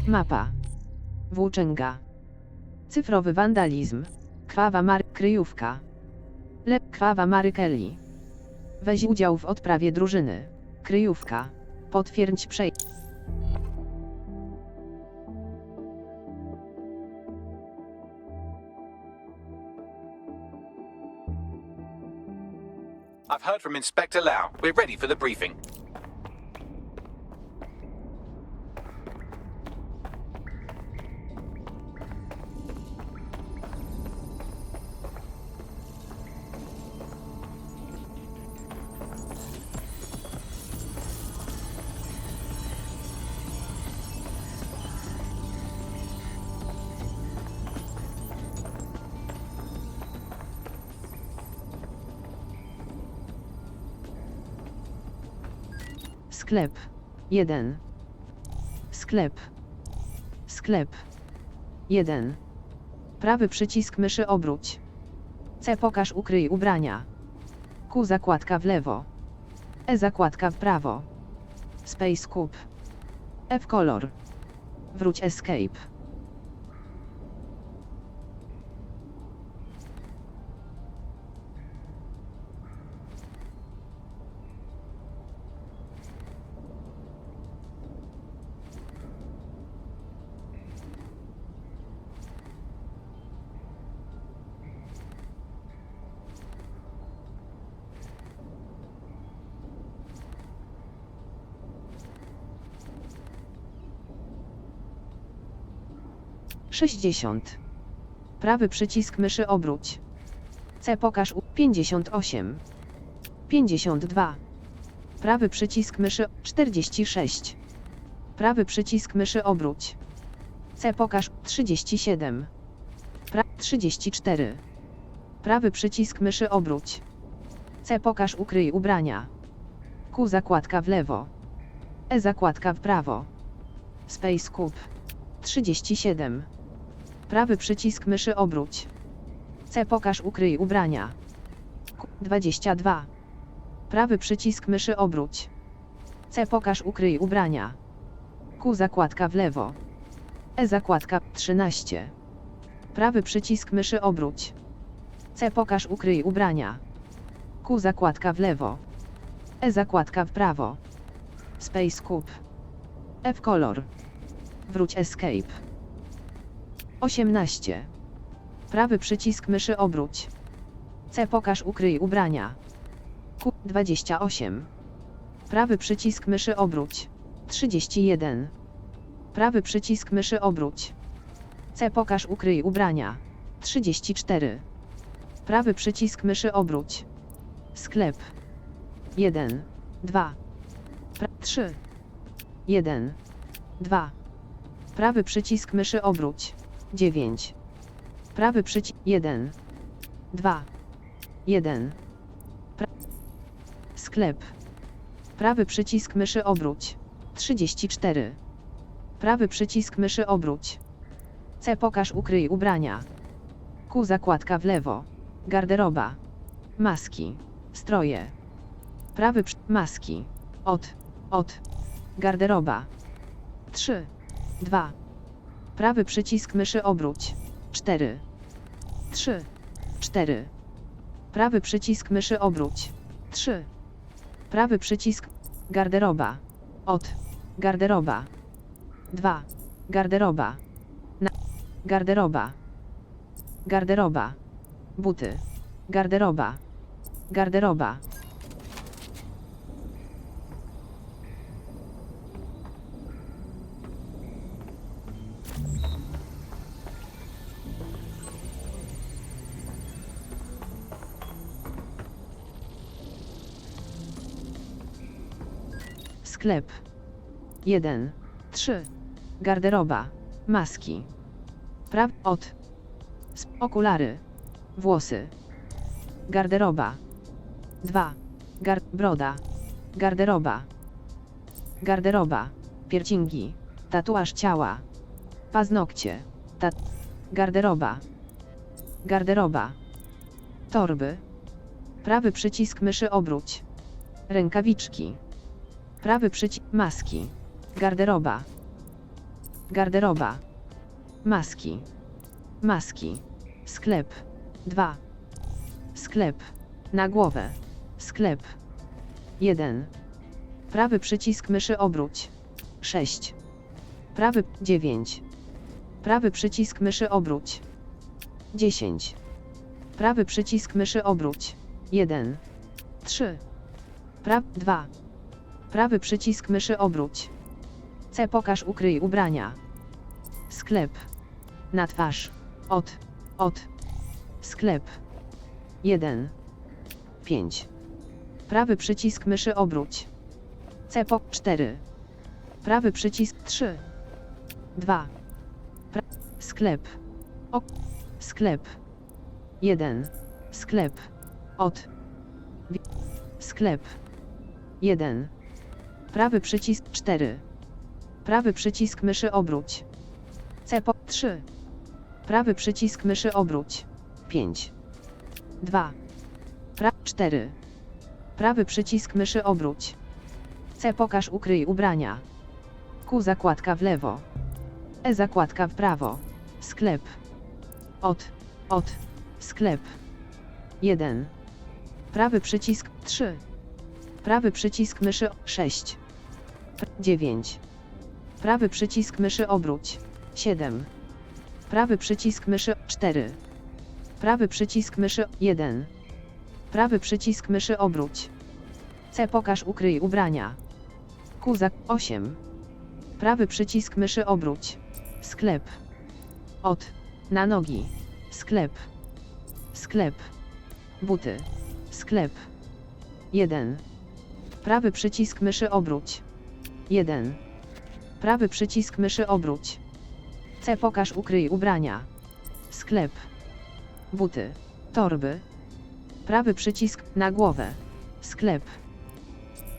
Mapa. Włóczęga. Cyfrowy wandalizm. Krwawa Mary. Kryjówka. Krwawa Mary Kelley. Weź udział w odprawie drużyny. Kryjówka. Potwierdź przejście. I've heard from Inspector Lau. We're ready for the briefing. Sklep. 1. Sklep. Sklep. 1. Prawy przycisk myszy obróć. C. Pokaż ukryj ubrania. Q. Zakładka w lewo. E. Zakładka w prawo. Space kup. F. Kolor. Wróć escape. Sześćdziesiąt. Prawy przycisk myszy obróć. C. Pokaż 58. 52. Prawy przycisk myszy 46. Prawy przycisk myszy obróć. C. Pokaż 37. 34. Prawy przycisk myszy obróć. C. Pokaż ukryj ubrania. Q. Zakładka w lewo. E. Zakładka w prawo. Space kup. 37. Prawy przycisk myszy obróć. C. Pokaż ukryj ubrania. Q. 22. Prawy przycisk myszy obróć. C. Pokaż ukryj ubrania. Q. Zakładka w lewo. E. Zakładka 13. Prawy przycisk myszy obróć. C. Pokaż ukryj ubrania. Q. Zakładka w lewo. E. Zakładka w prawo. Space kup. F. Kolor. Wróć escape. 18. Prawy przycisk myszy obróć. C. Pokaż ukryj ubrania. Q. 28. Prawy przycisk myszy obróć. 31. Prawy przycisk myszy obróć. C. Pokaż ukryj ubrania. 34. Prawy przycisk myszy obróć. Sklep. 1. 2. 3. 1. 2. Prawy przycisk myszy obróć. 9. Prawy przycisk 1. 2. 1. Sklep. Prawy przycisk myszy obróć. 34. Prawy przycisk myszy obróć. C. Pokaż ukryj ubrania. Q. Zakładka w lewo. Garderoba. Maski. Stroje. Prawy maski. Od. Garderoba. 3. 2. Prawy przycisk myszy obróć. 4. 3. 4. Prawy przycisk myszy obróć. 3. Prawy przycisk. Garderoba. Garderoba. 2. Garderoba. Garderoba. Garderoba. Buty. Garderoba. Garderoba. Sklep. 1. 3. Garderoba. Maski. Okulary. Włosy. Garderoba. 2. Broda. Garderoba. Garderoba. Piercingi. Tatuaż ciała. Paznokcie. Garderoba. Garderoba. Torby. Prawy przycisk myszy obróć. Rękawiczki. Prawy przycisk. Maski. Garderoba. Garderoba. Maski. Maski. Sklep. 2. Sklep. Na głowę. Sklep. 1. Prawy przycisk myszy obróć. 6. Prawy 9. Prawy przycisk myszy obróć. 10. Prawy przycisk myszy obróć. 1. 3. 2. Prawy przycisk myszy obróć. C. Pokaż ukryj ubrania. Sklep. Na twarz. Od. Sklep. 1. 5. Prawy przycisk myszy obróć. C. 4. Prawy przycisk 3. 2. Sklep. Sklep. 1. Sklep. Sklep. 1. Prawy przycisk 4. Prawy przycisk myszy obróć. C. 3. Prawy przycisk myszy obróć. 5. 2. 4. Prawy przycisk myszy obróć. C. Pokaż ukryj ubrania. Q. Zakładka w lewo. E. Zakładka w prawo. Sklep. Od. Sklep. 1. Prawy przycisk 3. Prawy przycisk myszy 6. 9. Prawy przycisk myszy obróć. 7. Prawy przycisk myszy 4. Prawy przycisk myszy 1. Prawy przycisk myszy obróć. C. Pokaż ukryj ubrania. Q. 8. Prawy przycisk myszy obróć. Sklep. Na nogi. Sklep. Sklep. Buty. Sklep. 1. Prawy przycisk myszy obróć. 1. Prawy przycisk myszy obróć. C. Pokaż ukryj ubrania. Sklep. Buty. Torby. Prawy przycisk na głowę. Sklep.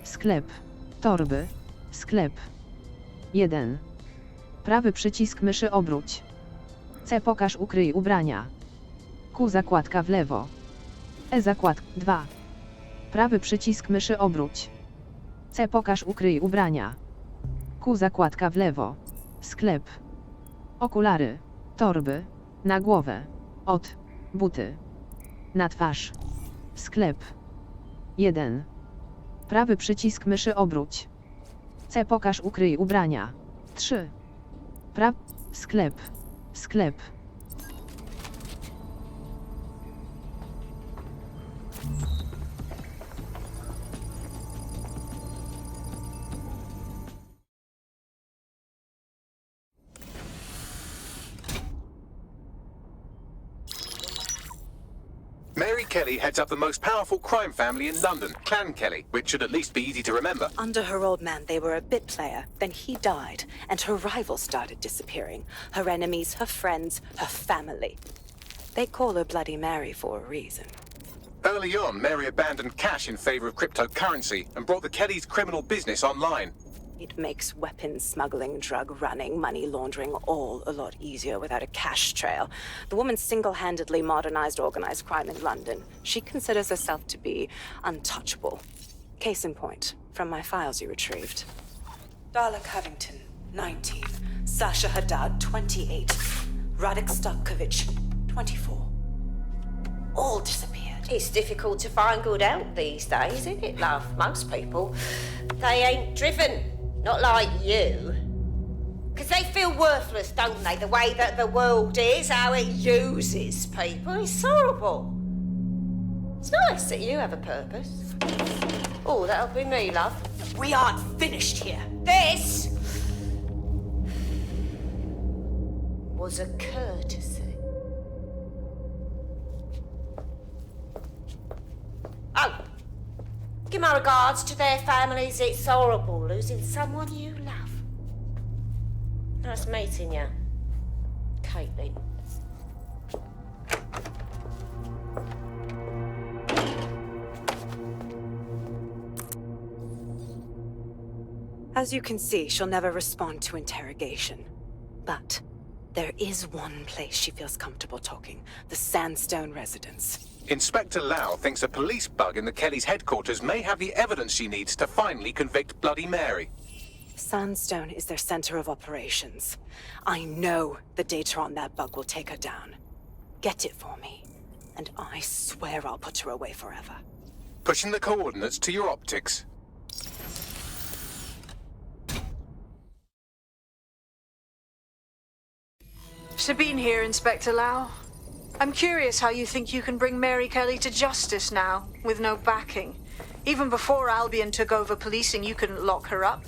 Sklep. Torby. Sklep. 1. Prawy przycisk myszy obróć. C. Pokaż ukryj ubrania. Q. Zakładka w lewo. E. Zakładka 2. Prawy przycisk myszy obróć. C. Pokaż ukryj ubrania. Q. Zakładka w lewo. Sklep. Okulary. Torby. Na głowę. Buty. Na twarz. Sklep. 1. Prawy przycisk myszy obróć. C. Pokaż ukryj ubrania. 3. Sklep. Sklep. Mary Kelley heads up the most powerful crime family in London, Clan Kelley, which should at least be easy to remember. Under her old man, they were a bit player. Then he died, and her rivals started disappearing. Her enemies, her friends, her family. They call her Bloody Mary for a reason. Early on, Mary abandoned cash in favor of cryptocurrency and brought the Kelleys' criminal business online. It makes weapons smuggling, drug running, money laundering all a lot easier without a cash trail. The woman single-handedly modernized organized crime in London. She considers herself to be untouchable. Case in point, from my files you retrieved. Darla Covington, 19. Sasha Haddad, 28. Radek Starkovich, 24. All disappeared. It's difficult to find good help these days, isn't it, love? Most people, they ain't driven. Not like you. Because they feel worthless, don't they? The way that the world is, how it uses people. It's horrible. It's nice that you have a purpose. Oh, that'll be me, love. We aren't finished here. This was a courtesy. Oh, give my regards to their families. It's horrible losing someone you love. Nice meeting you, Caitlin. As you can see, she'll never respond to interrogation. But there is one place she feels comfortable talking, the Sandstone residence. Inspector Lau thinks a police bug in the Kelleys' headquarters may have the evidence she needs to finally convict Bloody Mary. Sandstone is their center of operations. I know the data on that bug will take her down. Get it for me, and I swear I'll put her away forever. Pushing the coordinates to your optics. Sabine here, Inspector Lau. I'm curious how you think you can bring Mary Kelley to justice now, with no backing. Even before Albion took over policing, you couldn't lock her up.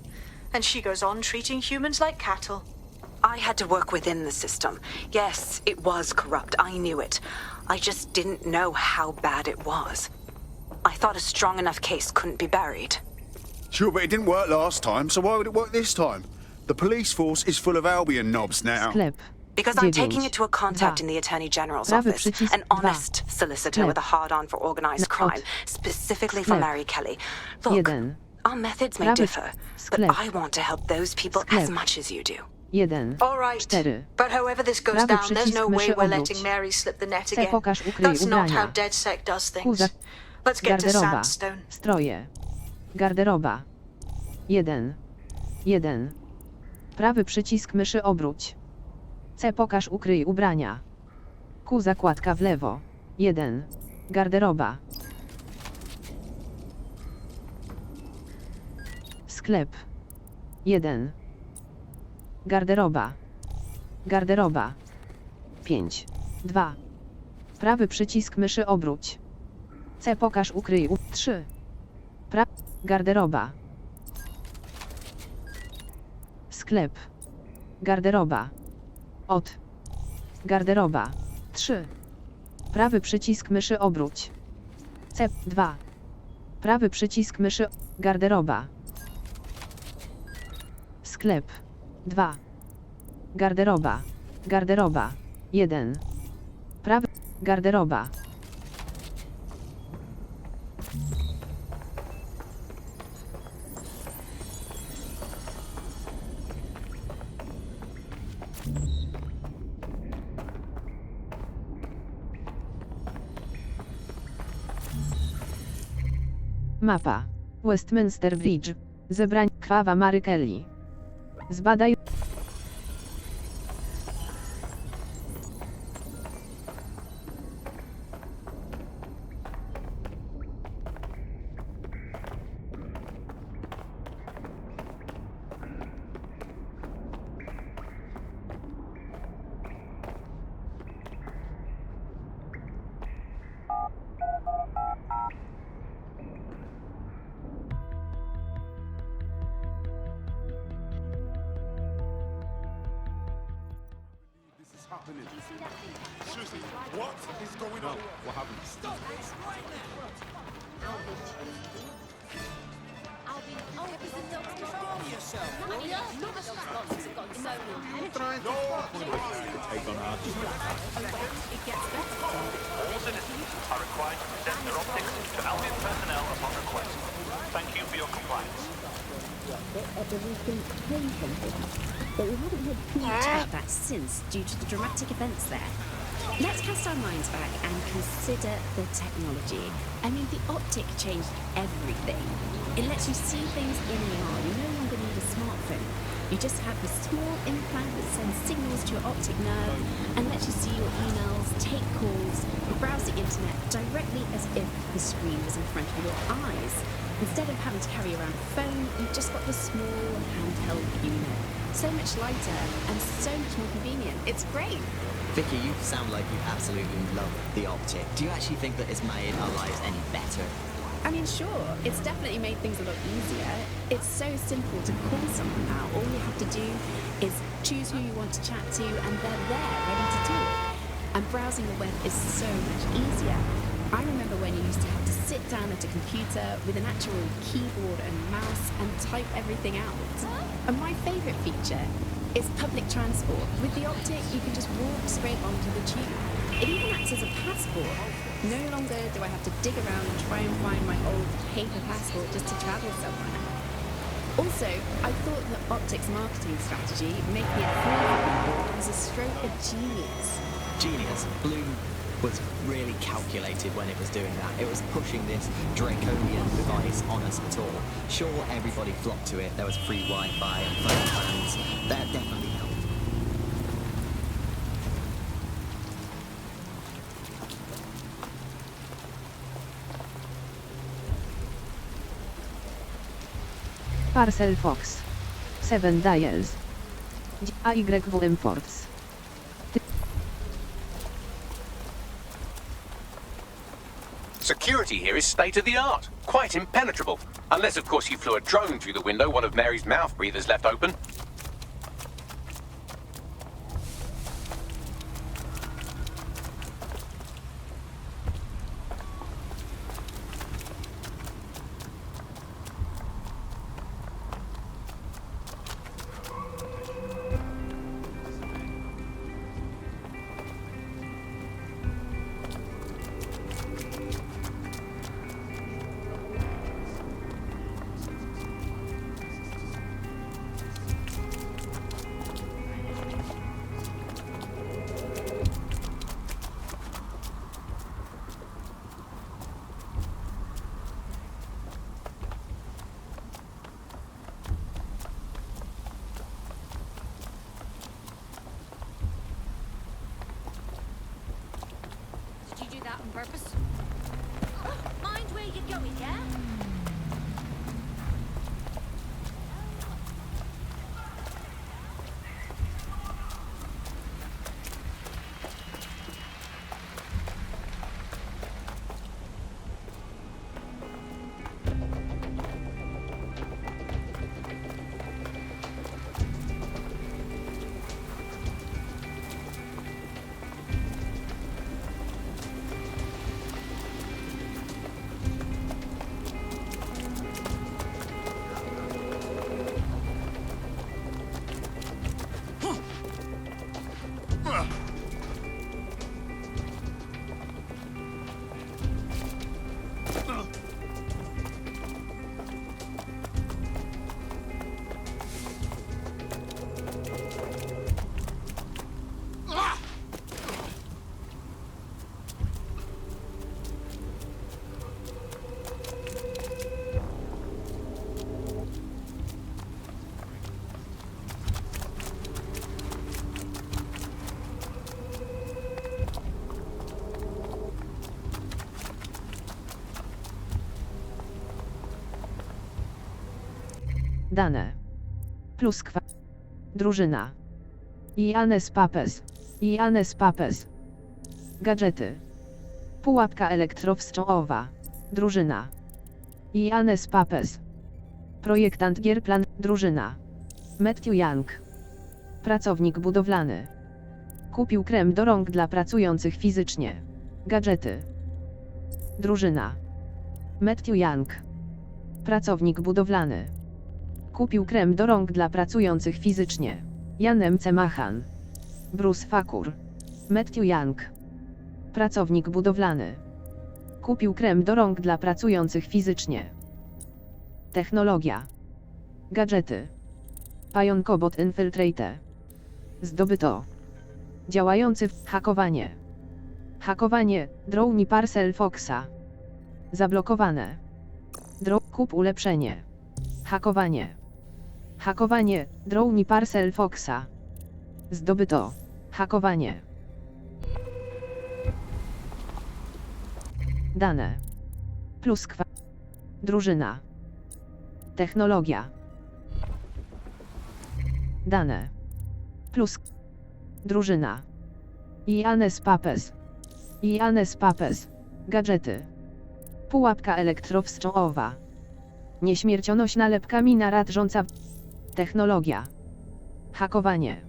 And she goes on treating humans like cattle. I had to work within the system. Yes, it was corrupt. I knew it. I just didn't know how bad it was. I thought a strong enough case couldn't be buried. Sure, but it didn't work last time, so why would it work this time? The police force is full of Albion knobs now. Sklep. Because I'm 9, taking it to a contact 2. in the Attorney General's Prawy office. przycisk An 2. honest solicitor Sklep. with a hard-on for organized Na- crime, specifically for Sklep. Mary Kelley. Look, 1. our methods may Prawy differ, but sklep. I want to help those people Sklep. as much as you do. 1. All right, 4. but however this goes Prawy down, there's przycisk no way myszy we're obróć. letting Mary slip the net C again. pokaż, ukryj That's not ubrania. how DedSec does Q things. za... Let's get to Garderoba. Sandstone. Stroje. Garderoba. 1. 1. Prawy przycisk myszy obróć. C pokaż, ukryj ubrania. Q zakładka w lewo. 1. Garderoba. Sklep. 1. Garderoba. Garderoba. 5. 2. Prawy przycisk myszy obróć. C pokaż, ukryj 3. Garderoba. Sklep. Garderoba. Od. Garderoba. 3. Prawy przycisk myszy obróć. C 2. Prawy przycisk myszy. Garderoba. Sklep. 2. Garderoba. Garderoba. 1. Prawy. Garderoba. Mapa. Westminster Bridge. Zebrań. Krwawa Mary Kelley. Zbadaj. Susie, what is going on? What happened? Stop this right now! Albion, oh, it was the dog's control yourself. I mean, not the dog's boxes have gotten so long. It gets better. All citizens are required to present their optics to Albion personnel upon request. Thank you for your compliance. But we haven't heard too much about that since, due to the dramatic events there. Let's cast our minds back and consider the technology. I mean, the optic changed everything. It lets you see things in AR. You no longer need a smartphone. You just have a small implant that sends signals to your optic nerve and lets you see your emails, take calls, and browse the internet directly as if the screen was in front of your eyes. Instead of having to carry around a phone, you've just got this small handheld unit. So much lighter and so much more convenient. It's great. Vicky, you sound like you absolutely love the optic. Do you actually think that it's made our lives any better? I mean, sure, it's definitely made things a lot easier. It's so simple to call someone now. All you have to do is choose who you want to chat to and they're there, ready to talk. And browsing the web is so much easier. I remember when you used to have to sit down at a computer with an actual keyboard and mouse and type everything out. And my favourite feature is public transport. With the optic, you can just walk straight onto the tube. It even acts as a passport. No longer do I have to dig around and try and find my old paper passport just to travel somewhere. Also, I thought the optics marketing strategy, making it free for people, was a stroke of genius. Genius. Blew was really calculated when it was doing that. It was pushing this draconian device on us at all. Sure, everybody flocked to it. There was free Wi-Fi and phone plans. That definitely helped. Parcel Fox. 7 dials. AYW Imports. Security here is state of the art. Quite impenetrable. Unless, of course, you flew a drone through the window one of Mary's mouth breathers left open. Did you do that on purpose? Mind where you're going, yeah? Dane. Pluskwa. Drużyna. Ianes Papes. Ianes Papes. Gadżety. Pułapka elektrowstrząsowa. Drużyna. Ianes Papes. Projektant gier plan. Drużyna. Matthew Young. Pracownik budowlany. Kupił krem do rąk dla pracujących fizycznie. Gadżety. Drużyna. Matthew Young. Pracownik budowlany. Kupił krem do rąk dla pracujących fizycznie. Jan M. C. Machan. Bruce Fakur. Matthew Young. Pracownik budowlany. Kupił krem do rąk dla pracujących fizycznie. Technologia. Gadżety. Pająkobot Infiltrate. Zdobyto. Działający hakowanie. Hakowanie, drone Parcel Foxa. Zablokowane. Kup ulepszenie. Hakowanie. Hakowanie, drone Parcel Foxa. Zdobyto. Hakowanie. Dane. Pluskwa. Drużyna. Technologia. Dane. Drużyna. Ianes Papes. Ianes Papes. Gadżety. Pułapka elektrowstrząsowa. Nieśmiercionośna lepkamina rażąca. Technologia. Hakowanie.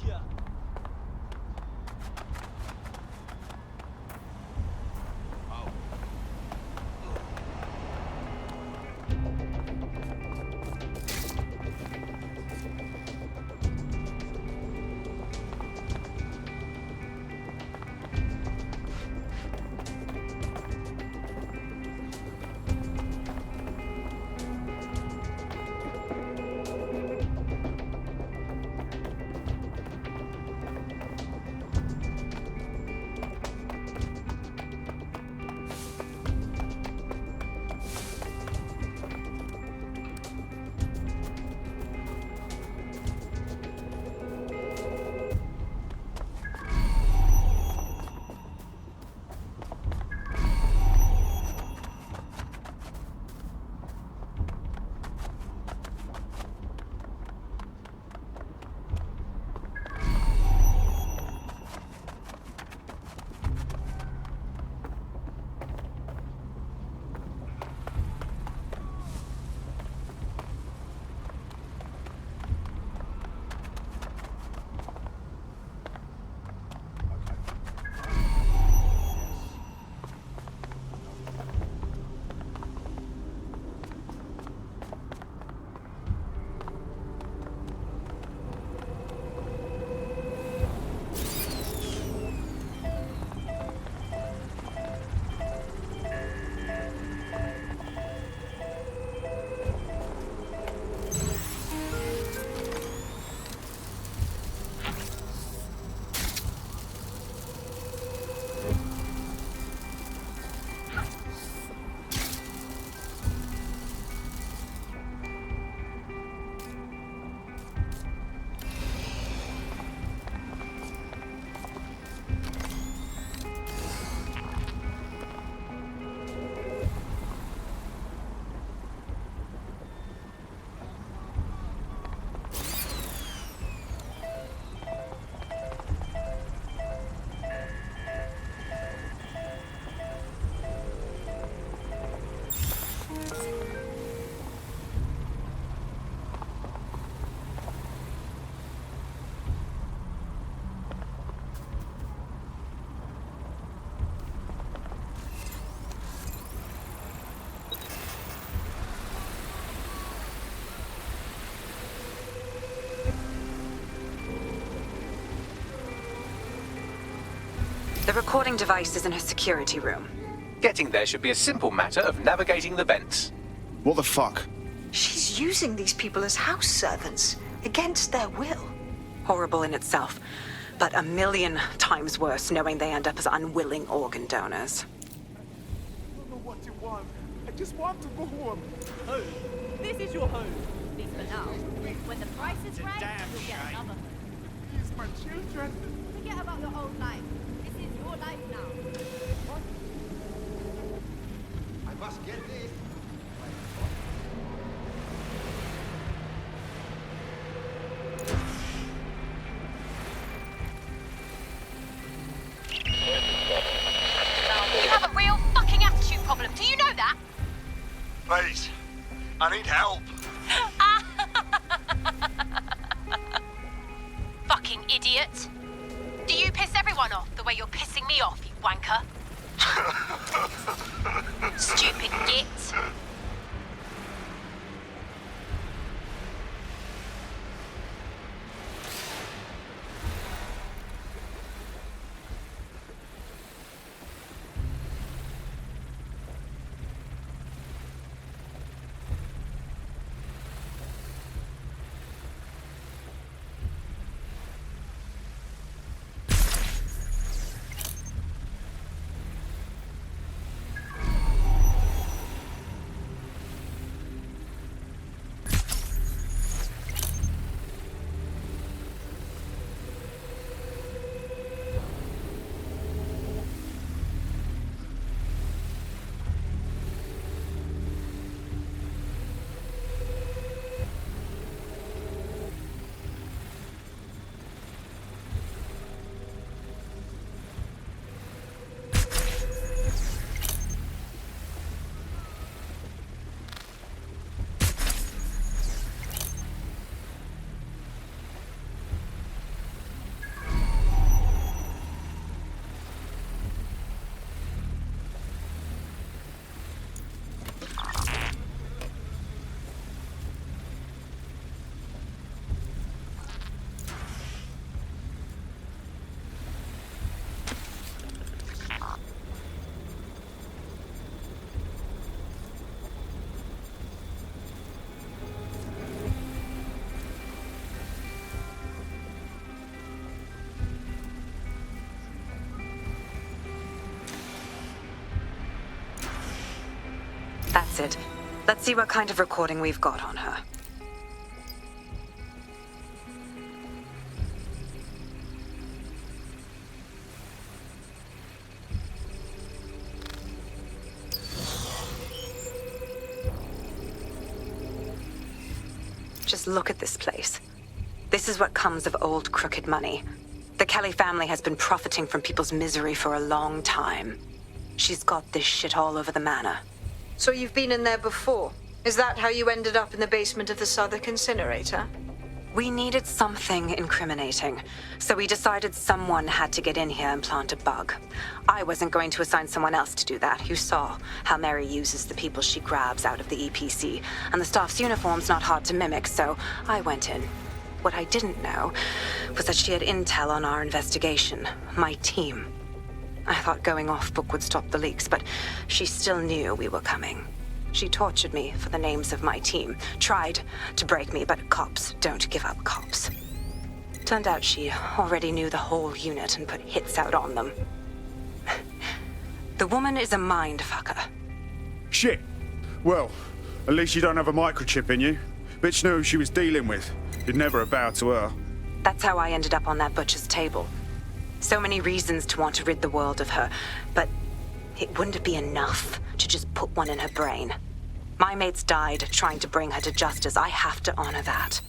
Gotcha! The recording device is in her security room. Getting there should be a simple matter of navigating the vents. What the fuck? She's using these people as house servants, against their will. Horrible in itself, but a million times worse knowing they end up as unwilling organ donors. I don't know what you want. I just want to go home. Home? This is your home. At least for now. When the price is right, you'll get another home. These my children. Forget about your old life. This is your life now. I must get this. You have a real fucking attitude problem. Do you know that? Please, I need help. Fucking idiot. Do you piss everyone off the way you're pissing me off, you wanker? Stupid git. That's it. Let's see what kind of recording we've got on her. Just look at this place. This is what comes of old crooked money. The Kelley family has been profiting from people's misery for a long time. She's got this shit all over the manor. So you've been in there before? Is that how you ended up in the basement of the Southwark incinerator? We needed something incriminating, so we decided someone had to get in here and plant a bug. I wasn't going to assign someone else to do that. You saw how Mary uses the people she grabs out of the EPC, and the staff's uniform's not hard to mimic, so I went in. What I didn't know was that she had intel on our investigation, my team. I thought going off book would stop the leaks, but she still knew we were coming. She tortured me for the names of my team, tried to break me, but cops don't give up cops. Turned out she already knew the whole unit and put hits out on them. The woman is a mind fucker. Shit. Well, at least you don't have a microchip in you. Bitch knew who she was dealing with. You'd never have bowed to her. That's how I ended up on that butcher's table. So many reasons to want to rid the world of her, but it wouldn't be enough to just put one in her brain. My mates died trying to bring her to justice. I have to honor that.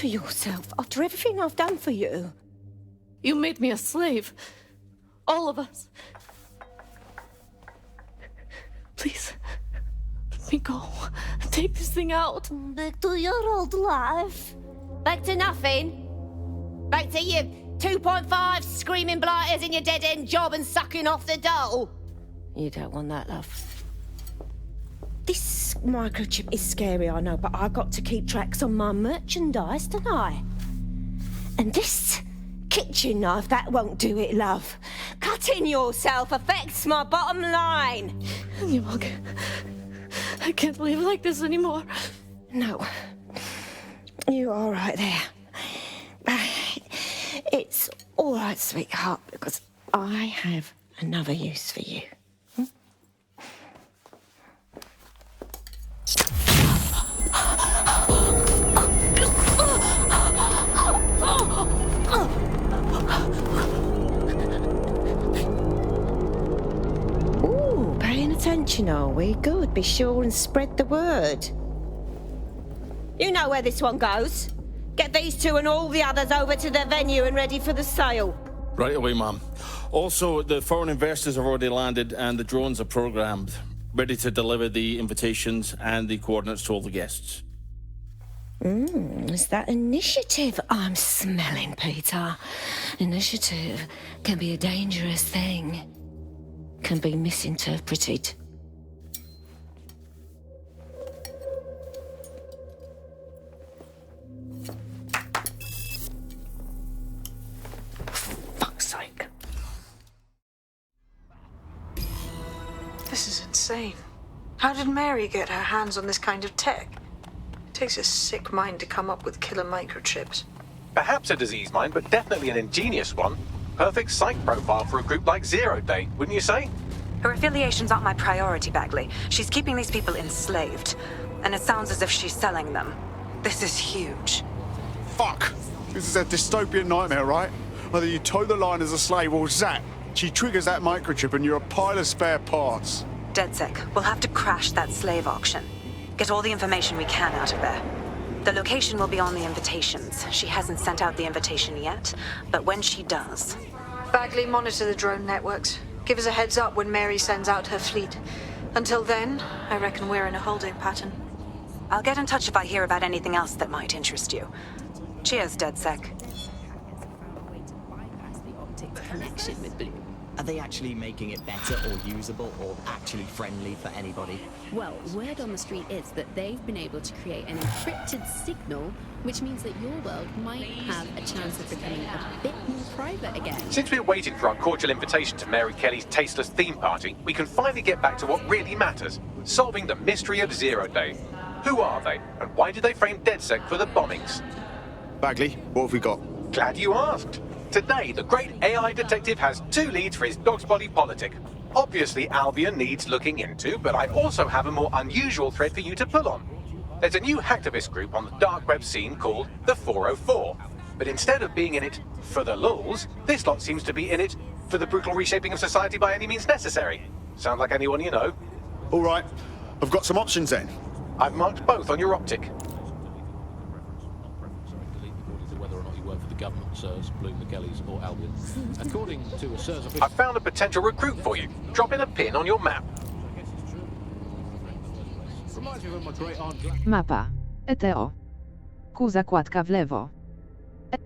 yourself after everything I've done for you. You made me a slave. All of us. Please, let me go. Take this thing out. Back to your old life. Back to nothing. Back to you 2.5 screaming blighters in your dead-end job and sucking off the dole. You don't want that, love. This microchip is scary, I know, but I've got to keep tracks on my merchandise, don't I? And this kitchen knife, that won't do it, love. Cutting yourself affects my bottom line. I can't live like this anymore. No. You're all right there. It's all right, sweetheart, because I have another use for you. Ooh, paying attention, are we? Good. Be sure and spread the word. You know where this one goes. Get these two and all the others over to the venue and ready for the sale. Right away, Mum. Also, the foreign investors have already landed and the drones are programmed, ready to deliver the invitations and the coordinates to all the guests. Is that initiative I'm smelling, Peter? Initiative can be a dangerous thing. Can be misinterpreted. Fuck's sake. This is insane. How did Mary get her hands on this kind of tech? It takes a sick mind to come up with killer microchips. Perhaps a disease mind, but definitely an ingenious one. Perfect psych profile for a group like Zero Day, wouldn't you say? Her affiliations aren't my priority, Bagley. She's keeping these people enslaved. And it sounds as if she's selling them. This is huge. Fuck! This is a dystopian nightmare, right? Either you toe the line as a slave or zap. She triggers that microchip and you're a pile of spare parts. DedSec, we'll have to crash that slave auction. Get all the information we can out of there. The location will be on the invitations. She hasn't sent out the invitation yet, but when she does... Bagley, monitor the drone networks. Give us a heads up when Mary sends out her fleet. Until then, I reckon we're in a holding pattern. I'll get in touch if I hear about anything else that might interest you. Cheers, DedSec. Connection with Blue. Are they actually making it better or usable or actually friendly for anybody? Well, word on the street is that they've been able to create an encrypted signal, which means that your world might have a chance of becoming a bit more private again. Since we're waiting for our cordial invitation to Mary Kelley's tasteless theme party, we can finally get back to what really matters, solving the mystery of Zero Day. Who are they, and why did they frame DedSec for the bombings? Bagley, what have we got? Glad you asked. Today, the great AI detective has 2 leads for his dog's body politic. Obviously, Albion needs looking into, but I also have a more unusual thread for you to pull on. There's a new hacktivist group on the dark web scene called the 404. But instead of being in it for the lulz, this lot seems to be in it for the brutal reshaping of society by any means necessary. Sound like anyone you know? All right, I've got some options then. I've marked both on your optic. Whether or not you work for the government, SIRS, Bloom, the Kelleys, or Albion. According to a SIRS official... I've found a potential recruit for you. Drop in a pin on your map. Reminds me of my great aunt... Mapa. ETO. Q zakładka w lewo.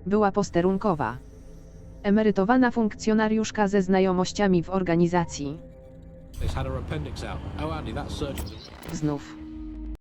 Była posterunkowa. Emerytowana funkcjonariuszka ze znajomościami w organizacji. It's had her appendix out. Oh, Andy, that surgeon... Znów.